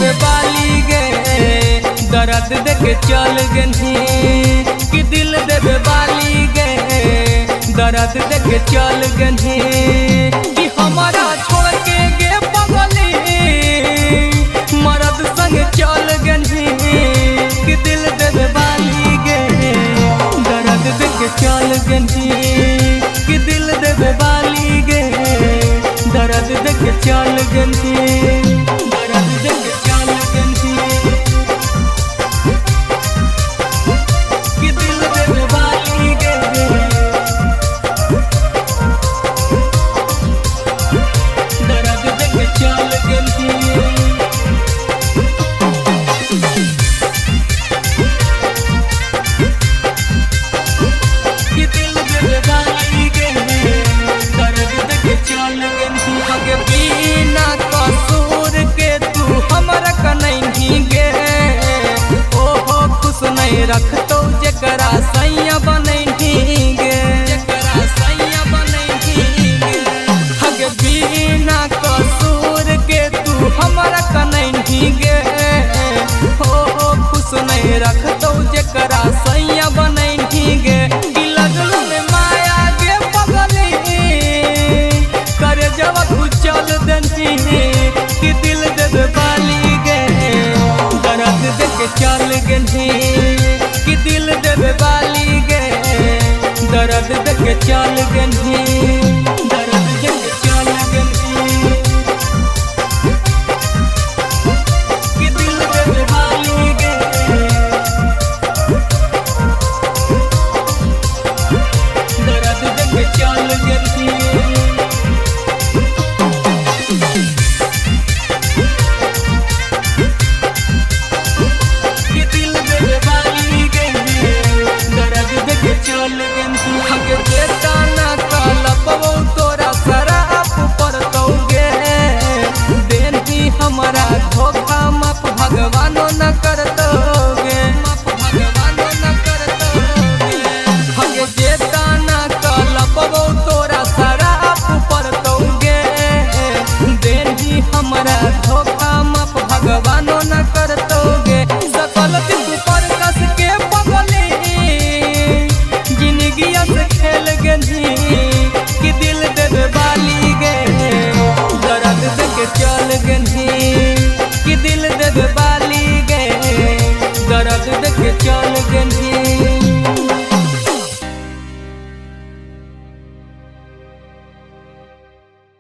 देवे बाली गे दर्द देके चल गनी कि दिल देवे बाली गे दर्द देके चल गनी कि हमारा छोड़ के गे पगली मर्द संग चल गनी कि दिल देवे बाली गे दर्द देके चल गनी कि दिल देवे बाली गे दर्द देके चल गनी दर्द देके चल गनी कि दिल देवे बाली गे दर्द देके चल गनी कि दिल देवे बाली गे दर्द देके चल गनी के बिना कसूर के तू हमरा कन्हई गे ओहो खुश नहीं रखतो जकरा सैया बनैनी गे जकरा सैया बनैनी गे हगे बिना कसूर के तू हमरा कन्हई गे ओहो खुश नहीं रखतो जकरा सैया बनैनी गे कि लगलो में माया गे पगली करे जब तू चल देनी कि दिल देवे बाली गे दर्द देके चल गनी कि दिल देवे बाली गे दर्द देके चल गनी दर्द देके चल गनी कि दिल देवे बाली गे दर्द देके चल गनी चल गनी हगे बेटा ना कलपवो तोरा शराब पर तौगे देनी हमरा धोखा माफ भगवानो न करतोगे माफ भगवानो न करतोगे हगे बेटा ना कलपवो तोरा शराब पर तौगे देनी हमरा धोखा माफ भगवानो न करतोगे सकल दिन पर कस के पगली जिंदगिया से खेल गनी कि दिल देवे बाली गे दर्द देके चल